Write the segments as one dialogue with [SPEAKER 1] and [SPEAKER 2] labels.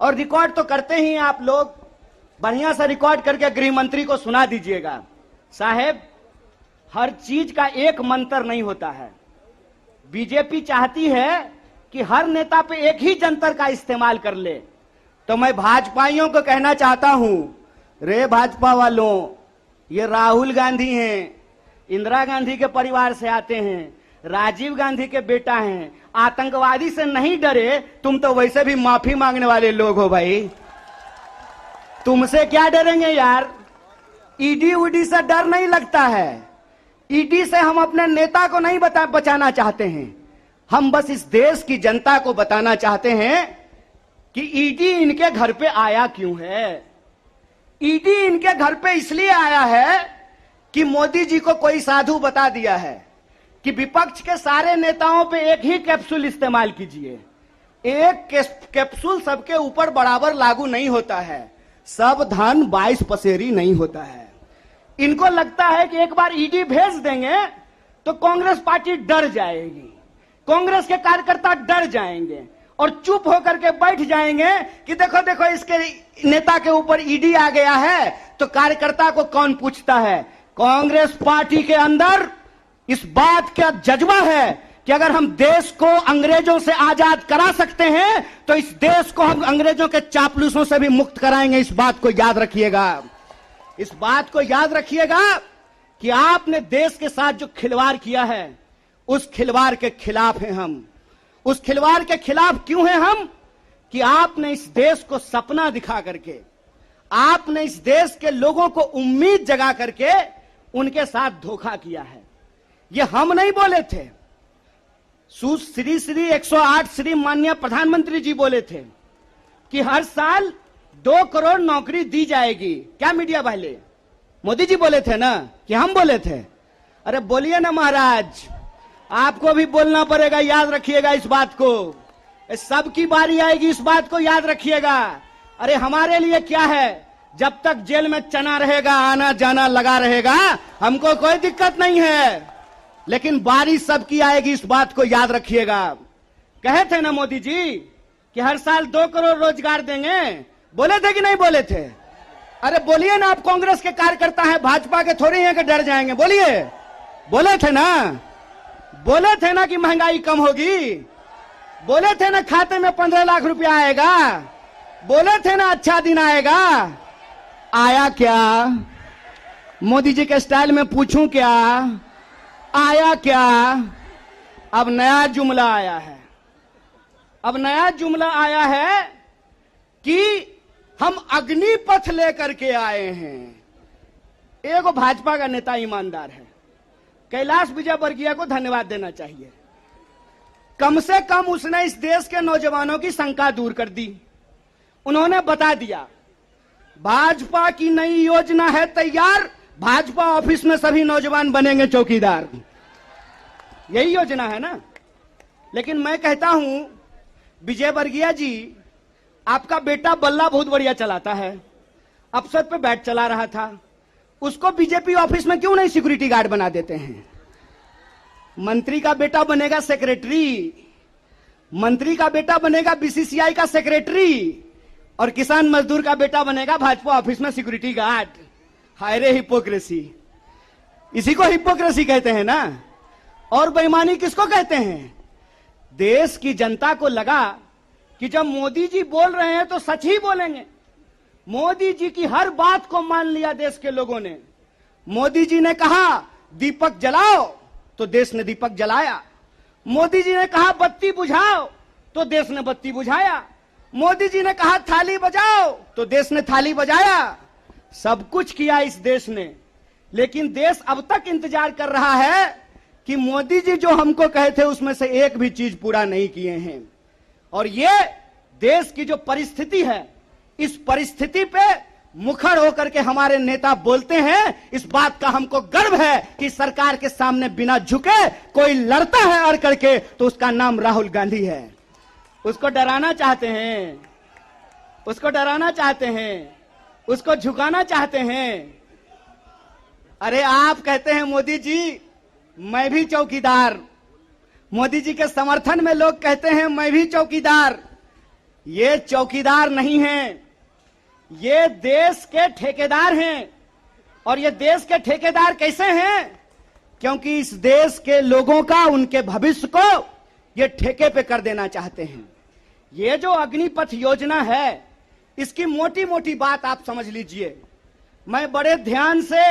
[SPEAKER 1] और रिकॉर्ड तो करते ही आप लोग, बढ़िया सा रिकॉर्ड करके गृह मंत्री को सुना दीजिएगा। साहेब, हर चीज का एक मंत्र नहीं होता है। बीजेपी चाहती है कि हर नेता पे एक ही जंतर का इस्तेमाल कर ले। तो मैं भाजपाइयों को कहना चाहता हूं, रे भाजपा वालों, ये राहुल गांधी हैं, इंदिरा गांधी के परिवार से आते हैं, राजीव गांधी के बेटा हैं, आतंकवादी से नहीं डरे, तुम तो वैसे भी माफी मांगने वाले लोग हो भाई, तुमसे क्या डरेंगे यार। ईडी उडी से डर नहीं लगता है। ईडी से हम अपने नेता को नहीं बचाना चाहते हैं, हम बस इस देश की जनता को बताना चाहते हैं कि ईडी इनके घर पे आया क्यों है। ईडी इनके घर पे इसलिए आया है कि मोदी जी को कोई साधु बता दिया है कि विपक्ष के सारे नेताओं पे एक ही कैप्सूल इस्तेमाल कीजिए। एक कैप्सूल सबके ऊपर बराबर लागू नहीं होता है, सब धन 22 पसेरी नहीं होता है। इनको लगता है कि एक बार ईडी भेज देंगे तो कांग्रेस पार्टी डर जाएगी, कांग्रेस के कार्यकर्ता डर जाएंगे और चुप होकर के बैठ जाएंगे कि देखो देखो इसके नेता के ऊपर ईडी आ गया है, तो कार्यकर्ता को कौन पूछता है। कांग्रेस पार्टी के अंदर इस बात का जज्बा है कि अगर हम देश को अंग्रेजों से आजाद करा सकते हैं तो इस देश को हम अंग्रेजों के चापलूसों से भी मुक्त कराएंगे। इस बात को याद रखिएगा, इस बात को याद रखिएगा कि आपने देश के साथ जो खिलवाड़ किया है उस खिलवाड़ के खिलाफ हैं हम। उस खिलवाड़ के खिलाफ क्यों हैं हम? कि आपने इस देश को सपना दिखा करके, आपने इस देश के लोगों को उम्मीद जगा करके उनके साथ धोखा किया है। ये हम नहीं बोले थे, श्री 108 श्री माननीय प्रधानमंत्री जी बोले थे कि हर साल 2 करोड़ नौकरी दी जाएगी। क्या मीडिया वाले? मोदी जी बोले थे ना कि हम बोले थे? अरे बोलिए ना महाराज, आपको भी बोलना पड़ेगा, याद रखिएगा इस बात को। सबकी बारी आएगी, इस बात को याद रखिएगा। अरे हमारे लिए क्या है, जब तक जेल में चना रहेगा, आना जाना लगा रहेगा, हमको कोई दिक्कत नहीं है, लेकिन बारी सबकी आएगी, इस बात को याद रखिएगा। कहे थे ना मोदी जी कि हर साल 2 करोड़ रोजगार देंगे, बोले थे कि नहीं बोले थे? अरे बोलिए ना, आप कांग्रेस के कार्यकर्ता हैं, भाजपा के थोड़ी हैं कि डर जाएंगे, बोलिए। बोले थे ना, बोले थे ना कि महंगाई कम होगी, बोले थे ना खाते में 15 लाख रुपया आएगा, बोले थे ना अच्छा दिन आएगा। आया क्या? मोदी जी के स्टाइल में पूछूं क्या, आया क्या? अब नया जुमला आया है, अब नया जुमला आया है कि हम अग्निपथ लेकर के आए हैं। एक भाजपा का नेता ईमानदार है, कैलाश विजयवर्गीय को धन्यवाद देना चाहिए। कम से कम उसने इस देश के नौजवानों की शंका दूर कर दी। उन्होंने बता दिया भाजपा की नई योजना है तैयार, भाजपा ऑफिस में सभी नौजवान बनेंगे चौकीदार। यही योजना है ना। लेकिन मैं कहता हूं विजयवर्गीय जी, आपका बेटा बल्ला बहुत बढ़िया चलाता है, अफसर पे बैठ चला रहा था, उसको बीजेपी ऑफिस में क्यों नहीं सिक्योरिटी गार्ड बना देते हैं? मंत्री का बेटा बनेगा सेक्रेटरी, मंत्री का बेटा बनेगा बीसीसीआई का सेक्रेटरी, और किसान मजदूर का बेटा बनेगा भाजपा ऑफिस में सिक्योरिटी गार्ड। हाय रे हिपोक्रेसी, इसी को हिपोक्रेसी कहते हैं ना। और बेईमानी किसको कहते हैं? देश की जनता को लगा कि जब मोदी जी बोल रहे हैं तो सच ही बोलेंगे। मोदी जी की हर बात को मान लिया देश के लोगों ने। मोदी जी ने कहा दीपक जलाओ तो देश ने दीपक जलाया, मोदी जी ने कहा बत्ती बुझाओ तो देश ने बत्ती बुझाया, मोदी जी ने कहा थाली बजाओ तो देश ने थाली बजाया। सब कुछ किया इस देश ने, लेकिन देश अब तक इंतजार कर रहा है कि मोदी जी जो हमको कहे थे उसमें से एक भी चीज पूरा नहीं किए हैं। और ये देश की जो परिस्थिति है, इस परिस्थिति पे मुखर होकर के हमारे नेता बोलते हैं। इस बात का हमको गर्व है कि सरकार के सामने बिना झुके कोई लड़ता है अड़ करके, तो उसका नाम राहुल गांधी है। उसको डराना चाहते हैं, उसको डराना चाहते हैं, उसको झुकाना चाहते हैं। अरे आप कहते हैं मोदी जी मैं भी चौकीदार, मोदी जी के समर्थन में लोग कहते हैं मैं भी चौकीदार। ये चौकीदार नहीं हैं, ये देश के ठेकेदार हैं। और ये देश के ठेकेदार कैसे हैं? क्योंकि इस देश के लोगों का, उनके भविष्य को ये ठेके पे कर देना चाहते हैं। ये जो अग्निपथ योजना है, इसकी मोटी मोटी बात आप समझ लीजिए। मैं बड़े ध्यान से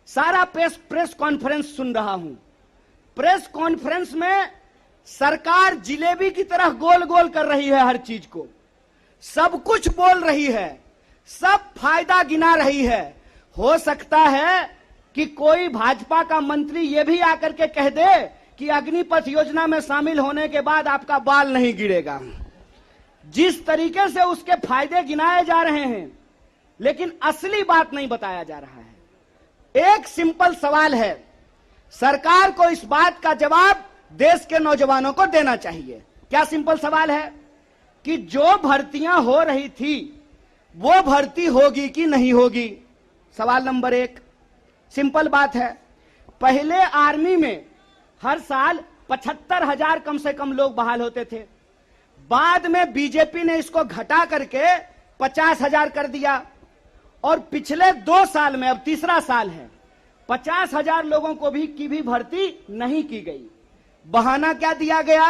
[SPEAKER 1] सारा प्रेस कॉन्फ्रेंस सुन रहा हूं। प्रेस कॉन्फ्रेंस में सरकार जिलेबी की तरह गोल गोल कर रही है, हर चीज को सब कुछ बोल रही है, सब फायदा गिना रही है। हो सकता है कि कोई भाजपा का मंत्री यह भी आकर के कह दे कि अग्निपथ योजना में शामिल होने के बाद आपका बाल नहीं गिरेगा। जिस तरीके से उसके फायदे गिनाए जा रहे हैं, लेकिन असली बात नहीं बताया जा रहा है। एक सिंपल सवाल है, सरकार को इस बात का जवाब देश के नौजवानों को देना चाहिए। क्या सिंपल सवाल है कि जो भर्तियां हो रही थी वो भर्ती होगी कि नहीं होगी? सवाल नंबर एक। सिंपल बात है, पहले आर्मी में हर साल 75,000 कम से कम लोग बहाल होते थे। बाद में बीजेपी ने इसको घटा करके 50,000 कर दिया और पिछले 2 साल में, अब तीसरा साल है, 50,000 लोगों को की भी भर्ती नहीं की गई। बहाना क्या दिया गया?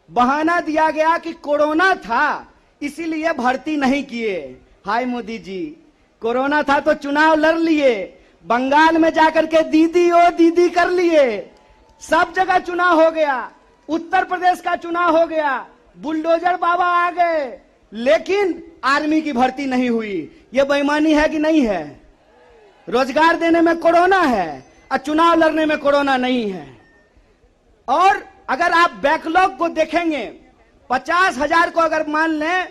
[SPEAKER 1] बहाना दिया गया कि कोरोना था इसीलिए भर्ती नहीं किए। हाय मोदी जी, कोरोना था तो चुनाव लड़ लिए, बंगाल में जाकर के दीदी ओ दीदी कर लिए, सब जगह चुनाव हो गया, उत्तर प्रदेश का चुनाव हो गया, बुलडोजर बाबा आ गए, लेकिन आर्मी की भर्ती नहीं हुई। यह बेईमानी है कि नहीं है? रोजगार देने में कोरोना है और चुनाव लड़ने में कोरोना नहीं है। और अगर आप बैकलॉग को देखेंगे, 50,000 को अगर मान लें,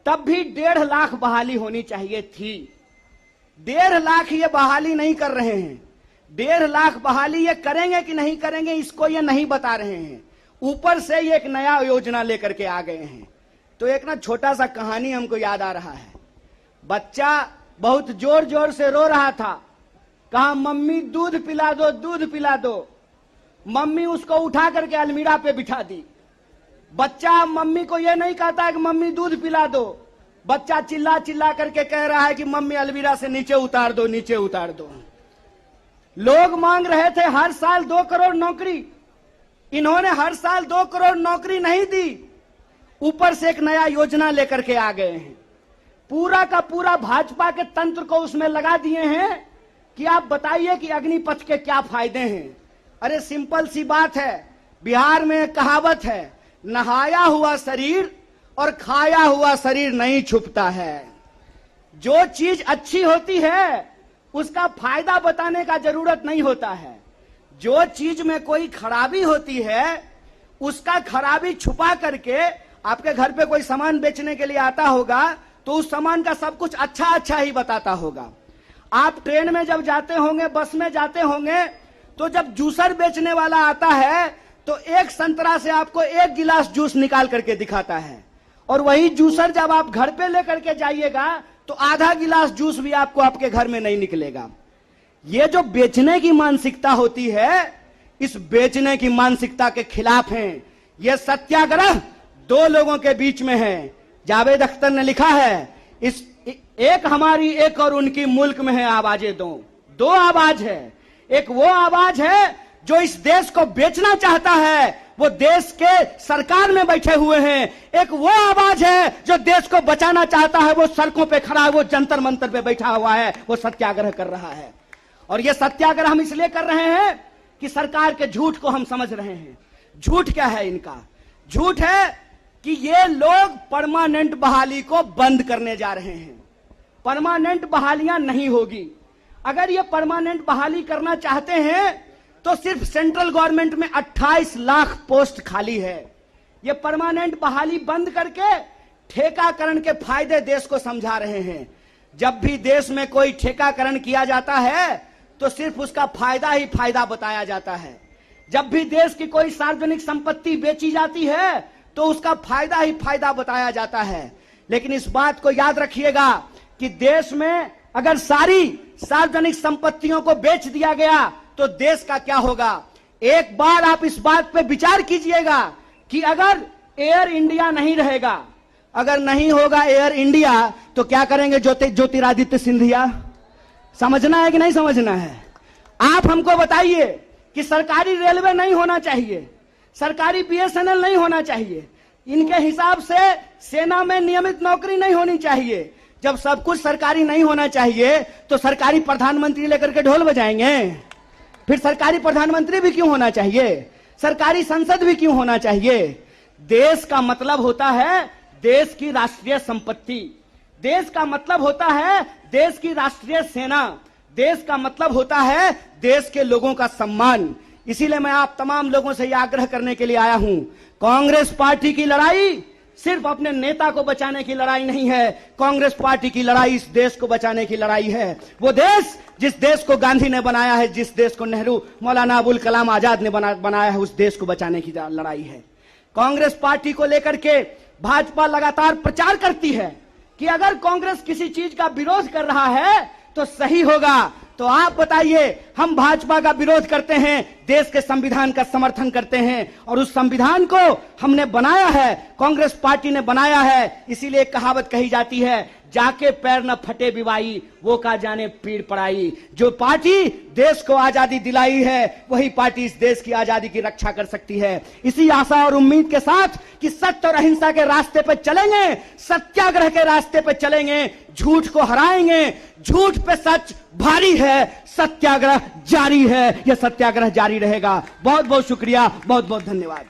[SPEAKER 1] तब भी 1.5 लाख बहाली होनी चाहिए थी। 1.5 लाख ये बहाली नहीं कर रहे हैं। 1.5 लाख बहाली ये करेंगे कि नहीं करेंगे, इसको ये नहीं बता रहे हैं। ऊपर से ये एक नया योजना लेकर के आ गए हैं। तो एक ना छोटा सा कहानी हमको याद आ रहा है। बच्चा बहुत जोर जोर से रो रहा था, कहा मम्मी दूध पिला दो, दूध पिला दो। मम्मी उसको उठा करके अलमीरा पे बिठा दी। बच्चा मम्मी को यह नहीं कहता है कि मम्मी दूध पिला दो, बच्चा चिल्ला चिल्ला करके कह रहा है कि मम्मी अलमीरा से नीचे उतार दो, नीचे उतार दो। लोग मांग रहे थे हर साल 2 करोड़ नौकरी, इन्होंने हर साल 2 करोड़ नौकरी नहीं दी, ऊपर से एक नया योजना लेकर के आ गए हैं। पूरा का पूरा भाजपा के तंत्र को उसमें लगा दिए हैं कि आप बताइए कि अग्निपथ के क्या फायदे हैं। अरे सिंपल सी बात है, बिहार में कहावत है, नहाया हुआ शरीर और खाया हुआ शरीर नहीं छुपता है। जो चीज अच्छी होती है उसका फायदा बताने का जरूरत नहीं होता है। जो चीज में कोई खराबी होती है उसका खराबी छुपा करके, आपके घर पे कोई सामान बेचने के लिए आता होगा तो उस सामान का सब कुछ अच्छा अच्छा ही बताता होगा। आप ट्रेन में जब जाते होंगे, बस में जाते होंगे, तो जब जूसर बेचने वाला आता है तो एक संतरा से आपको 1 गिलास जूस निकाल करके दिखाता है, और वही जूसर जब आप घर पे लेकर के जाइएगा तो आधा गिलास जूस भी आपको आपके घर में नहीं निकलेगा। ये जो बेचने की मानसिकता होती है, इस बेचने की मानसिकता के खिलाफ हैं। यह सत्याग्रह 2 लोगों के बीच में है। जावेद अख्तर ने लिखा है, इस एक हमारी एक और उनकी मुल्क में है आवाजें 2 आवाज है। एक वो आवाज है जो इस देश को बेचना चाहता है, वो देश के सरकार में बैठे हुए हैं। एक वो आवाज है जो देश को बचाना चाहता है, वो सड़कों पे खड़ा है, वो जंतर मंतर पे बैठा हुआ है, वो सत्याग्रह कर रहा है। और ये सत्याग्रह हम इसलिए कर रहे हैं कि सरकार के झूठ को हम समझ रहे हैं। झूठ क्या है इनका? झूठ है कि ये लोग परमानेंट बहाली को बंद करने जा रहे हैं। परमानेंट बहालियां नहीं होगी। अगर ये परमानेंट बहाली करना चाहते हैं तो सिर्फ सेंट्रल गवर्नमेंट में 28 लाख पोस्ट खाली है। ये परमानेंट बहाली बंद करके ठेकाकरण के फायदे देश को समझा रहे हैं। जब भी देश में कोई ठेकाकरण किया जाता है तो सिर्फ उसका फायदा ही फायदा बताया जाता है। जब भी देश की कोई सार्वजनिक संपत्ति बेची जाती है तो उसका फायदा ही फायदा बताया जाता है। लेकिन इस बात को याद रखिएगा कि देश में अगर सारी सार्वजनिक संपत्तियों को बेच दिया गया तो देश का क्या होगा। एक बार आप इस बात पे विचार कीजिएगा कि अगर एयर इंडिया नहीं रहेगा, अगर नहीं होगा एयर इंडिया तो क्या करेंगे ज्योतिरादित्य सिंधिया? समझना है कि नहीं समझना है? आप हमको बताइए कि सरकारी रेलवे नहीं होना चाहिए, सरकारी बीएसएनएल नहीं होना चाहिए, इनके हिसाब से सेना में नियमित नौकरी नहीं होनी चाहिए। जब सब कुछ सरकारी नहीं होना चाहिए तो सरकारी प्रधानमंत्री लेकर के ढोल बजाएंगे? फिर सरकारी प्रधानमंत्री भी क्यों होना चाहिए? सरकारी संसद भी क्यों होना चाहिए? देश का मतलब होता है देश की राष्ट्रीय संपत्ति, देश का मतलब होता है देश की राष्ट्रीय सेना, देश का मतलब होता है देश के लोगों का सम्मान। इसीलिए मैं आप तमाम लोगों से यह आग्रह करने के लिए आया हूं, कांग्रेस पार्टी की लड़ाई सिर्फ अपने नेता को बचाने की लड़ाई नहीं है, कांग्रेस पार्टी की लड़ाई इस देश को बचाने की लड़ाई है। वो देश जिस देश को गांधी ने बनाया है, जिस देश को नेहरू, मौलाना अबुल कलाम आजाद ने बनाया है, उस देश को बचाने की लड़ाई है। कांग्रेस पार्टी को लेकर के भाजपा लगातार प्रचार करती है कि अगर कांग्रेस किसी चीज का विरोध कर रहा है तो सही होगा। तो आप बताइए, हम भाजपा का विरोध करते हैं, देश के संविधान का समर्थन करते हैं, और उस संविधान को हमने बनाया है, कांग्रेस पार्टी ने बनाया है। इसीलिए कहावत कही जाती है, जाके पैर न फटे बिवाई, वो का जाने पीड़ पड़ाई। जो पार्टी देश को आजादी दिलाई है, वही पार्टी इस देश की आजादी की रक्षा कर सकती है। इसी आशा और उम्मीद के साथ कि सत्य और अहिंसा के रास्ते पर चलेंगे, सत्याग्रह के रास्ते पर चलेंगे, झूठ को हराएंगे। झूठ पे सच भारी है, सत्याग्रह जारी है, यह सत्याग्रह जारी रहेगा। बहुत बहुत शुक्रिया, बहुत बहुत धन्यवाद।